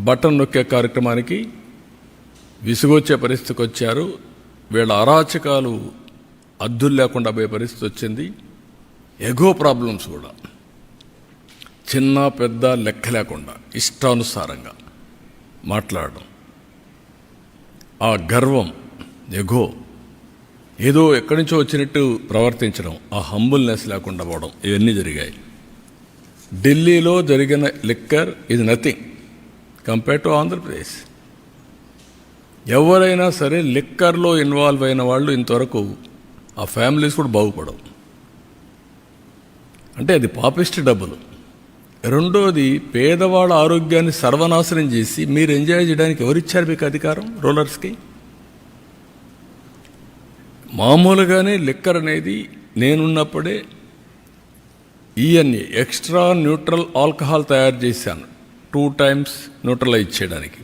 Button నొక్కే కార్యక్రమానికి విసుగొచ్చే పరిస్థితికి వచ్చారు. వీళ్ళ అరాచకాలు అద్దులు లేకుండా పోయే పరిస్థితి వచ్చింది. ఎగో ప్రాబ్లమ్స్ కూడా చిన్న పెద్ద లెక్క లేకుండా ఇష్టానుసారంగా మాట్లాడడం, ఆ గర్వం, ఎగో, ఏదో ఎక్కడి నుంచో వచ్చినట్టు ప్రవర్తించడం, ఆ హంబుల్నెస్ లేకుండా పోవడం, ఇవన్నీ జరిగాయి. ఢిల్లీలో జరిగిన లిక్కర్ ఇది నథింగ్ కంపేర్ టు ఆంధ్రప్రదేశ్. ఎవరైనా సరే లిక్కర్లో ఇన్వాల్వ్ అయిన వాళ్ళు ఇంతవరకు ఆ ఫ్యామిలీస్ కూడా బాగుపడవు. అంటే అది పాపిస్ట్ డబ్బులు. రెండోది, పేదవాళ్ళ ఆరోగ్యాన్ని సర్వనాశనం చేసి మీరు ఎంజాయ్ చేయడానికి ఎవరిచ్చారు మీకు అధికారం? రూలర్స్కి. మామూలుగానే లిక్కర్ అనేది నేనున్నప్పుడే ఈఎన్ఏ ఎక్స్ట్రా న్యూట్రల్ ఆల్కహాల్ తయారు చేశాను 2 times న్యూట్రలైజ్ చేయడానికి.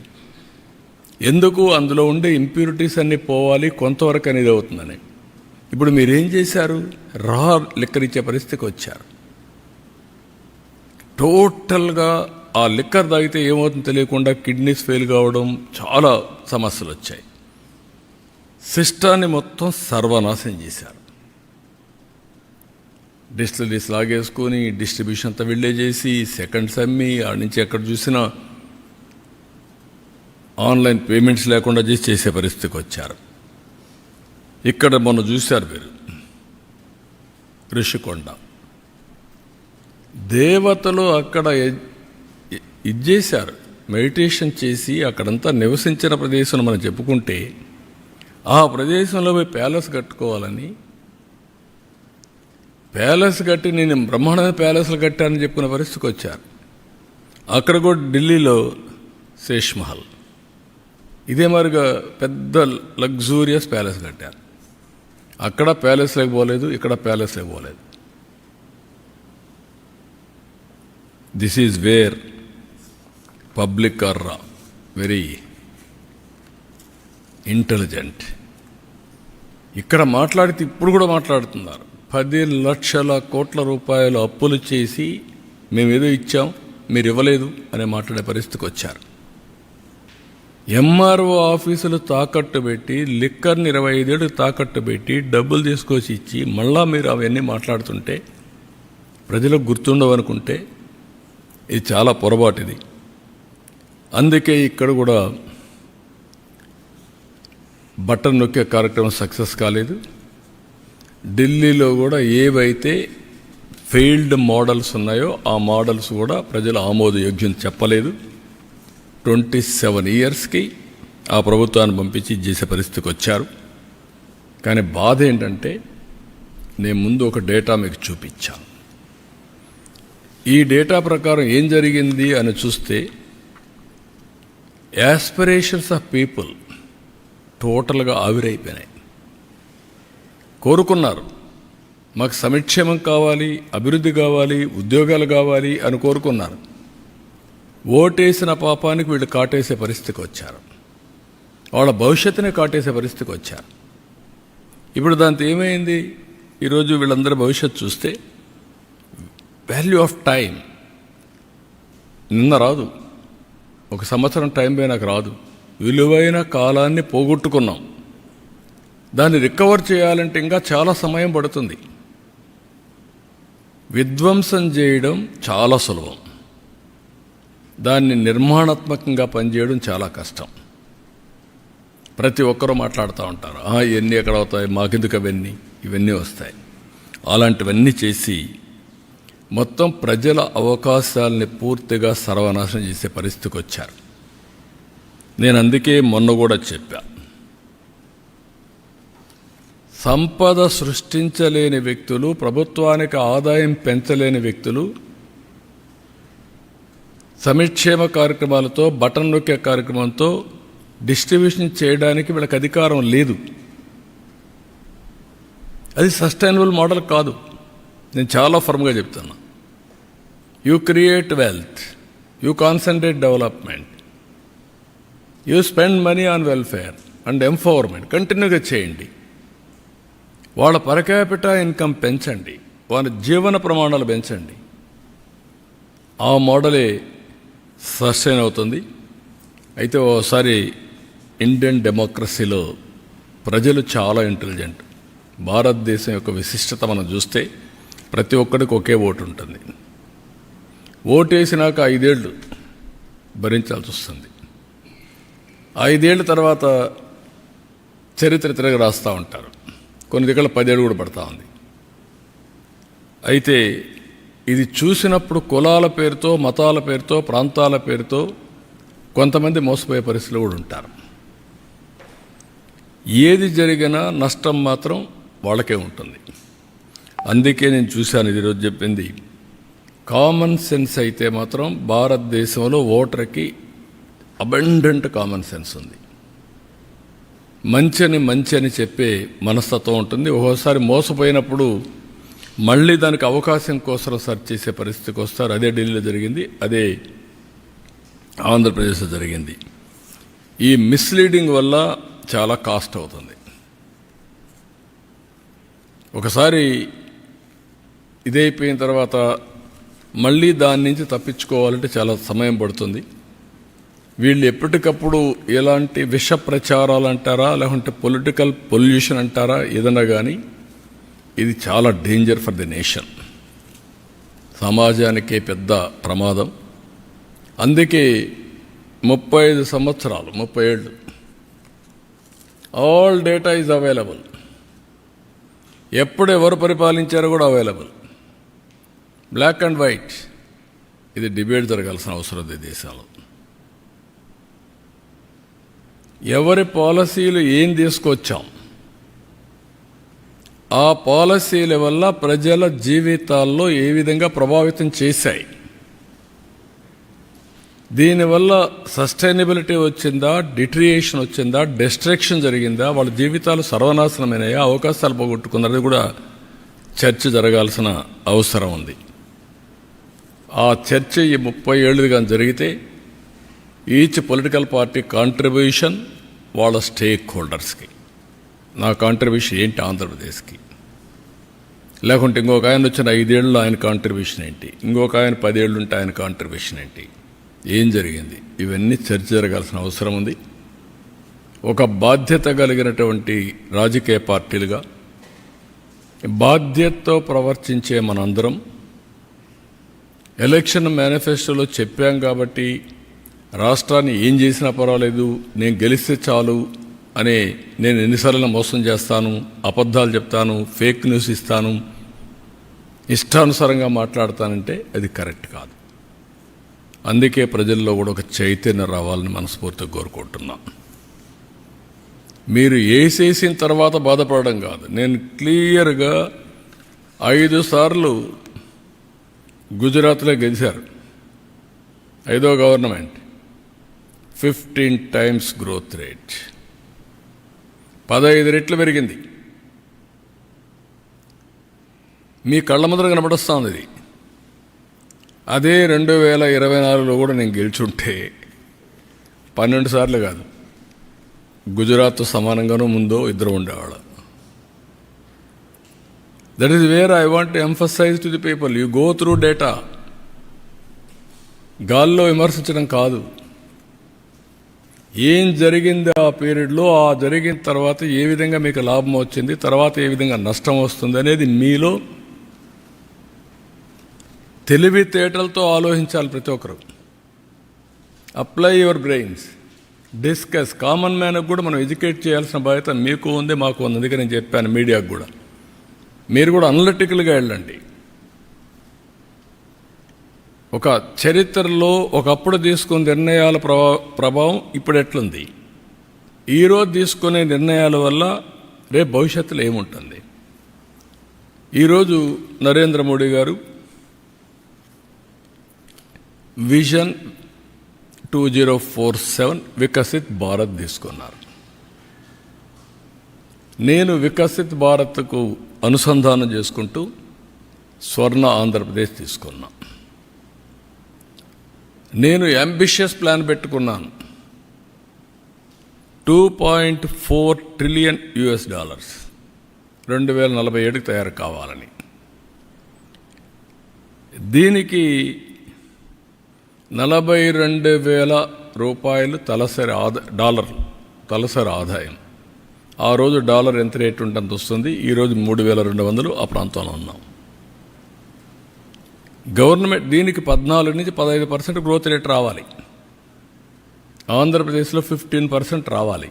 ఎందుకు? అందులో ఉండే ఇంప్యూరిటీస్ అన్నీ పోవాలి, కొంతవరకు అనేది అవుతుందని. ఇప్పుడు మీరేం చేశారు? రా లిక్కర్ ఇచ్చే పరిస్థితికి వచ్చారు. టోటల్గా ఆ లిక్కర్ తాగితే ఏమవుతుందో తెలియకుండా కిడ్నీస్ ఫెయిల్ కావడం, చాలా సమస్యలు వచ్చాయి. సిస్టాన్ని మొత్తం సర్వనాశనం చేశారు. డిస్టిలరీస్ లాగేసుకొని డిస్ట్రిబ్యూషన్ అంతా వెళ్ళే చేసి సెకండ్స్ అమ్మి ఆడ నుంచి ఎక్కడ చూసినా ఆన్లైన్ పేమెంట్స్ లేకుండా చేసే పరిస్థితికి వచ్చారు. ఇక్కడ మొన్న చూశారు మీరు ఋషికొండ దేవతలు అక్కడ ఇది చేశారు, మెడిటేషన్ చేసి అక్కడంతా నివసించిన ప్రదేశం మనం చెప్పుకుంటే ఆ ప్రదేశంలో పోయి ప్యాలెస్ కట్టుకోవాలని, ప్యాలెస్ కట్టి నేను బ్రహ్మాండమైన ప్యాలెస్లు కట్టానని చెప్పుకునే పరిస్థితికి వచ్చారు. అక్కడ కూడా ఢిల్లీలో శేష్ మహల్ ఇదే మరిగా పెద్ద లగ్జూరియస్ ప్యాలెస్ కట్టారు. అక్కడ ప్యాలెస్ లేకపోలేదు, ఇక్కడ ప్యాలెస్ లేకపోలేదు. This is where public are very intelligent. ఇక్కడ మాట్లాడితే ఇప్పుడు కూడా మాట్లాడుతున్నారు. 10 లక్షల కోట్ల రూపాయలు అప్పులు చేసి మేమేదో ఇచ్చాం మీరు ఇవ్వలేదు అనే మాట్లాడే పరిస్థితికి వచ్చారు. ఎంఆర్ఓ ఆఫీసులు తాకట్టు పెట్టి, లిక్కర్ని 25 ఏళ్ళు తాకట్టు పెట్టి డబ్బులు తీసుకొచ్చి ఇచ్చి మళ్ళా మీరు అవన్నీ మాట్లాడుతుంటే ప్రజలకు గుర్తుండవనుకుంటే ఇది చాలా పొరపాటిది. అందుకే ఇక్కడ కూడా బటన్ నొక్కే కార్యక్రమం సక్సెస్ కాలేదు. ఢిల్లీలో కూడా ఏవైతే ఫెయిల్డ్ మోడల్స్ ఉన్నాయో ఆ మోడల్స్ కూడా ప్రజలు ఆమోదయోగ్యం చెప్పలేదు. 27 yearsకి ఆ ప్రభుత్వాన్ని పంపించి చేసే పరిస్థితికి వచ్చారు. కానీ బాధ ఏంటంటే నేను ముందు ఒక డేటా మీకు చూపించాను. ఈ డేటా ప్రకారం ఏం జరిగింది అని చూస్తే యాస్పిరేషన్స్ ఆఫ్ పీపుల్ టోటల్గా ఆవిరైపోయినాయి. కోరుకున్నారు మాకు సంక్షేమం కావాలి, అభివృద్ధి కావాలి, ఉద్యోగాలు కావాలి అని కోరుకున్నారు. ఓటేసిన పాపానికి వీళ్ళు కాటేసే పరిస్థితికి వచ్చారు. వాళ్ళ భవిష్యత్తునే కాటేసే పరిస్థితికి వచ్చారు. ఇప్పుడు దాంతో ఏమైంది? ఈరోజు వీళ్ళందరి భవిష్యత్తు చూస్తే వాల్యూ ఆఫ్ టైం నిన్న రాదు, 1 సంవత్సరం టైం పోయినాక రాదు. విలువైన కాలాన్ని పోగొట్టుకున్నాం. దాన్ని రికవర్ చేయాలంటే ఇంకా చాలా సమయం పడుతుంది. విధ్వంసం చేయడం చాలా సులభం, దాన్ని నిర్మాణాత్మకంగా పనిచేయడం చాలా కష్టం. ప్రతి ఒక్కరూ మాట్లాడుతూ ఉంటారు, ఇవన్నీ ఎక్కడ అవుతాయి, మాకెందుకు ఇవన్నీ వస్తాయి. అలాంటివన్నీ చేసి మొత్తం ప్రజల అవకాశాలని పూర్తిగా సర్వనాశనం చేసే పరిస్థితికి వచ్చారు. నేను అందుకే మొన్న కూడా చెప్పా, సంపద సృష్టించలేని వ్యక్తులు, ప్రభుత్వానికి ఆదాయం పెంచలేని వ్యక్తులు సంక్షేమ కార్యక్రమాలతో, బటన్ నొక్కే కార్యక్రమంతో డిస్ట్రిబ్యూషన్ చేయడానికి వీళ్ళకి అధికారం లేదు. అది సస్టైనబుల్ మోడల్ కాదు. నేను చాలా ఫర్మ్గా చెప్తున్నా. You create wealth, you concentrate development, you spend money on welfare and empowerment. కంటిన్యూగా చేయండి. వాళ్ళ పర్ క్యాపిటా ఇన్కమ్ పెంచండి, వాళ్ళ జీవన ప్రమాణాలు పెంచండి. ఆ మోడలే సస్టైన్ అవుతుంది. అయితే ఓసారి ఇండియన్ డెమోక్రసీలో ప్రజలు చాలా ఇంటెలిజెంట్. భారతదేశం యొక్క విశిష్టత మనం చూస్తే ప్రతి ఒక్కరికి ఒకే ఓటు ఉంటుంది. ఓటు వేసినాక 5 ఏళ్ళు భరించాల్సి వస్తుంది. 5 ఏళ్ళ తర్వాత చరిత్ర తిరగ రాస్తూ ఉంటారు. కొన్ని దగ్గర 10 ఏళ్ళు కూడా పడతా ఉంది. అయితే ఇది చూసినప్పుడు కులాల పేరుతో, మతాల పేరుతో, ప్రాంతాల పేరుతో కొంతమంది మోసపోయే పరిస్థితులు కూడా ఉంటారు. ఏది జరిగినా నష్టం మాత్రం వాళ్ళకే ఉంటుంది. అందుకే నేను చూశాను ఈరోజు చెప్పింది, కామన్ సెన్స్ అయితే మాత్రం భారతదేశంలో ఓటర్కి అబండెంట్ కామన్ సెన్స్ ఉంది. మంచి అని చెప్పే మనస్తత్వం ఉంటుంది. ఒక్కోసారి మోసపోయినప్పుడు మళ్ళీ దానికి అవకాశం కోసం సెర్చ్ చేసే పరిస్థితికి వస్తారు. అదే ఢిల్లీలో జరిగింది, అదే ఆంధ్రప్రదేశ్లో జరిగింది. ఈ మిస్లీడింగ్ వల్ల చాలా కాస్ట్ అవుతుంది. ఒకసారి ఇదైపోయిన తర్వాత మళ్ళీ దాని నుంచి తప్పించుకోవాలంటే చాలా సమయం పడుతుంది. వీళ్ళు ఎప్పటికప్పుడు ఎలాంటి విష ప్రచారాలు అంటారా, లేకుంటే పొలిటికల్ పొల్యూషన్ అంటారా, ఏదన్నా కానీ ఇది చాలా డేంజర్ ఫర్ ది నేషన్. సమాజానికే పెద్ద ప్రమాదం. అందుకే 35 సంవత్సరాలు, 30 ఏళ్ళు ఆల్ డేటా ఈజ్ అవైలబుల్. ఎప్పుడు ఎవరు పరిపాలించారో కూడా అవైలబుల్, బ్లాక్ అండ్ వైట్. ఇది డిబేట్ జరగాల్సిన అవసరం ఉంది దేశాల్లో. ఎవరి పాలసీలు ఏం తీసుకొచ్చాం, ఆ పాలసీల వల్ల ప్రజల జీవితాల్లో ఏ విధంగా ప్రభావితం చేశాయి, దీనివల్ల సస్టైనబిలిటీ వచ్చిందా, డిట్రియేషన్ వచ్చిందా, డిస్ట్రక్షన్ జరిగిందా, వాళ్ళ జీవితాలు సర్వనాశనమైనాయా, అవకాశాలు పోగొట్టుకున్నది కూడా చర్చ జరగాల్సిన అవసరం ఉంది. ఆ చర్చ ఈ 30 ఏళ్ళుగా జరిగితే ఈచ్ పొలిటికల్ పార్టీ కాంట్రిబ్యూషన్ వాళ్ళ స్టేక్ హోల్డర్స్కి, నా కాంట్రిబ్యూషన్ ఏంటి ఆంధ్రప్రదేశ్కి, లేకుంటే ఇంకొక ఆయన వచ్చిన 5 ఏళ్ళు ఆయన కాంట్రిబ్యూషన్ ఏంటి, ఇంకొక ఆయన 10 ఏళ్ళు ఉంటే ఆయన కాంట్రిబ్యూషన్ ఏంటి, ఏం జరిగింది, ఇవన్నీ చర్చ జరగాల్సిన అవసరం ఉంది. ఒక బాధ్యత కలిగినటువంటి రాజకీయ పార్టీలుగా బాధ్యతతో ప్రవర్తించే మనందరం ఎలక్షన్ మేనిఫెస్టోలో చెప్పాం కాబట్టి రాష్ట్రాన్ని ఏం చేసినా పర్వాలేదు, నేను గెలిస్తే చాలు అనే, నేను ఎన్నిసార్లు మోసం చేస్తాను, అబద్ధాలు చెప్తాను, ఫేక్ న్యూస్ ఇస్తాను, ఇష్టానుసారంగా మాట్లాడతానంటే అది కరెక్ట్ కాదు. అందుకే ప్రజల్లో కూడా ఒక చైతన్యం రావాలని మనస్ఫూర్తిగా కోరుకుంటున్నాం. మీరు వేసేసిన తర్వాత బాధపడడం కాదు. నేను క్లియర్గా 5 సార్లు గుజరాత్లో గెలిచారు, 5వ గవర్నమెంట్, 15 times గ్రోత్ రేట్, 15 రెట్లు పెరిగింది. మీ కళ్ళ ముందర కనబడుస్తూ ఉంది ఇది. అదే 2024లో కూడా నేను గెలిచుంటే 12 సార్లు కాదు, గుజరాత్ సమానంగానూ ముందో ఇద్దరు ఉండేవాళ్ళు. That is where I want to emphasize to the people. You go through data. గాల్లో విమర్శించడం కాదు. ఏం జరిగింది ఆ పీరియడ్లో, ఆ జరిగిన తర్వాత ఏ విధంగా మీకు లాభం వచ్చింది, తర్వాత ఏ విధంగా నష్టం వస్తుంది అనేది మీలో తెలివితేటలతో ఆలోచించాలి ప్రతి ఒక్కరు. Apply your brains, discuss. Common మ్యాన్కి కూడా మనం ఎడ్యుకేట్ చేయాల్సిన బాధ్యత మీకు ఉంది, మాకు ఉంది. అందుకే నేను చెప్పాను మీడియాకు కూడా, మీరు కూడా అనలిటికల్గా వెళ్ళండి. ఒక చరిత్రలో ఒకప్పుడు తీసుకున్న నిర్ణయాల ప్రభావం ఇప్పుడు ఎట్లుంది, ఈరోజు తీసుకునే నిర్ణయాల వల్ల రేపు భవిష్యత్తులో ఏముంటుంది. ఈరోజు నరేంద్ర మోడీ గారు విజన్ 2047 వికసిత్ భారత్ తీసుకున్నారు. నేను వికసిత్ భారత్కు అనుసంధానం చేసుకుంటూ స్వర్ణ ఆంధ్రప్రదేశ్ తీసుకున్నా. నేను అంబిషియస్ ప్లాన్ పెట్టుకున్నాను. $2.4 trillion 2047కి తయారు కావాలని. దీనికి 42,000 రూపాయలు డాలర్లు తలసరి ఆదాయం. ఆ రోజు డాలర్ ఎంత రేటు ఉంటే అంత వస్తుంది. ఈరోజు 3,200 ఆ ప్రాంతంలో ఉన్నాం. గవర్నమెంట్ దీనికి 14 నుంచి 15% గ్రోత్ రేట్ రావాలి. ఆంధ్రప్రదేశ్లో 15% రావాలి.